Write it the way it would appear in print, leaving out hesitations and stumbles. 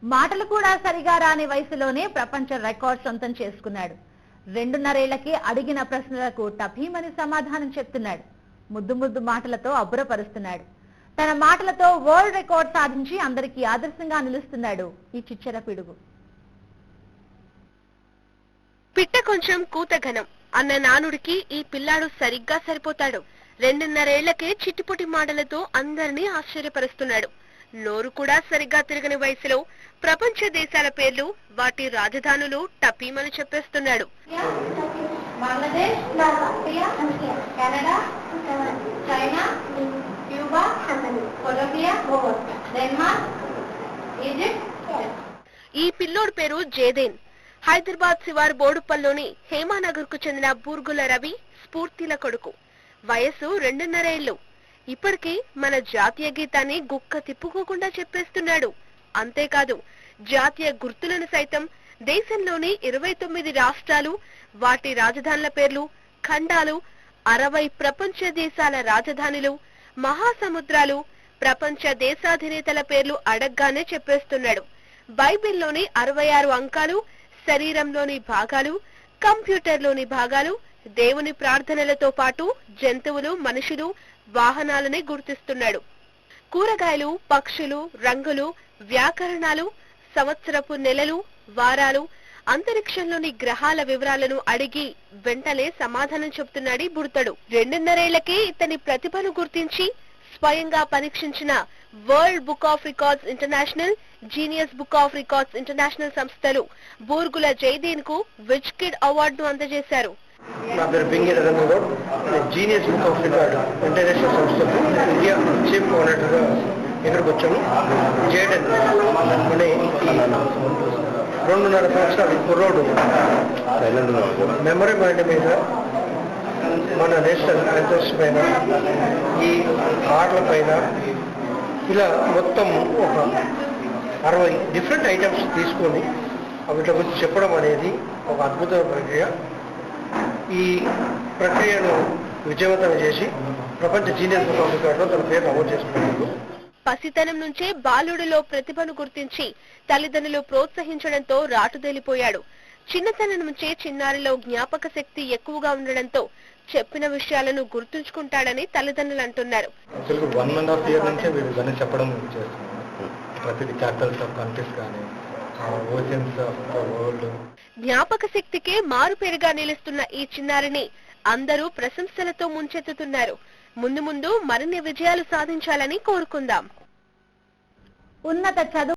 మాటలు కూడా సరిగా రాని వయసులోనే ప్రపంచ రికార్డ్ సొంతం చేసుకున్నాడు. 2.5 ఏళ్లకి అడిగిన ప్రశ్నలకు టపీమని సమాధానం చెప్తున్నాడు. ముద్దు మాటలతో అబ్బురపరుస్తున్నాడు. తన మాటలతో వరల్డ్ రికార్డ్ సాధించి అందరికీ ఆదర్శంగా నిలుస్తున్నాడు ఈ చిచ్చర పిడుగు. పిట్ట కొంచెం కూత ఘనం అన్న నానుడికి ఈ పిల్లాడు సరిగ్గా సరిపోతాడు. 2.5 ఏళ్లకే చిట్టిపొట్టి మాటలతో అందరినీ ఆశ్చర్యపరుస్తున్నాడు. నోరు కూడా సరిగ్గా తిరగని వయసులో ప్రపంచ దేశాల పేర్లు, వాటి రాజధానులు టపీమని చెప్పేస్తున్నాడు. ఈ పిల్లోడు పేరు జేదేన్. హైదరాబాద్ శివారు బోడుప్పల్లోని హేమానగర్ కు చెందిన బూర్గుల రవి స్ఫూర్తిల కొడుకు. వయసు 2.5 ఏళ్లు. ఇప్పటికీ మన జాతీయ గీతాన్ని గుక్క తిప్పుకోకుండా చెప్పేస్తున్నాడు. అంతేకాదు, జాతీయ గుర్తులను సైతం, దేశంలోని 29 రాష్ట్రాలు, వాటి రాజధానుల పేర్లు, ఖండాలు, 60 ప్రపంచ దేశాల రాజధానులు, మహాసముద్రాలు, ప్రపంచ దేశాధినేతల పేర్లు అడగ్గానే చెప్పేస్తున్నాడు. బైబిల్లోని 66 అంకాలు, శరీరంలోని భాగాలు, కంప్యూటర్లోని భాగాలు, దేవుని ప్రార్థనలతో పాటు జంతువులు, మనుషులు, వాహనాలని గుర్తిస్తున్నాడు. కూరగాయలు, పక్షులు, రంగులు, వ్యాకరణాలు, సంవత్సరపు నెలలు, వారాలు, అంతరిక్షంలోని గ్రహాల వివరాలను అడిగి వెంటనే సమాధానం చెప్తున్నాడు బుడతడు. 2.5 ఏళ్లకే ఇతని ప్రతిభను గుర్తించి స్వయంగా పరీక్షించిన world book of records international, genius book of records international సంస్థలు బూర్గుల జైదేన్ కు విచ్ కిడ్ అవార్డును అందజేశారు. నా పేరు Bingira Rangagoud. Genius book of record international సంస్థకు ఇండియా చీఫ్ కోఆర్డినేటర్గా ఇక్కడికి వచ్చాము. జేడెన్ అనే 2.5 సంవత్సరాలు కుర్రోడు మెమరీ మైండ్ మీద, మన నేషనల్ యాంథమ్స్ పైన, ఈ ఆటల పైన, ఇలా మొత్తం ఒక 60 డిఫరెంట్ ఐటమ్స్ తీసుకొని వీటి గురించి చెప్పడం అనేది ఒక అద్భుతమైన ప్రక్రియ. ఈ ప్రక్రియను విజయవంతం చేసి ప్రపంచ జీనియస్ బుక్ ఆఫ్ రికార్డులో తన పేరు నమోదు చేసుకున్నాడు. పసితనం నుంచే బాలుడిలో ప్రతిభను గుర్తించి తల్లిదండ్రులు ప్రోత్సహించడంతో రాటుదేలిపోయాడు. చిన్నతనం నుంచే చిన్నారిలో జ్ఞాపక శక్తి ఎక్కువగా ఉండడంతో చెప్పిన విషయాలను గుర్తుంచుకుంటాడని తల్లిదండ్రులు అంటున్నారు. అసలు 1.5 year నుంచే వీళ్ళు చెప్పడం చేస్తున్నాం. ప్రతి క్యాపిటల్స్ ఆఫ్ కంట్రీస్ కానీ, ఓషన్స్ ఆఫ్ ద వరల్డ్. జ్ఞాపక శక్తికే మారుపేరుగా నిలుస్తున్న ఈ చిన్నారిని అందరూ ప్రశంసలతో ముంచెత్తుతున్నారు. ముందు మరిన్ని విజయాలు సాధించాలని కోరుకుందాం. ఉన్నత చదువు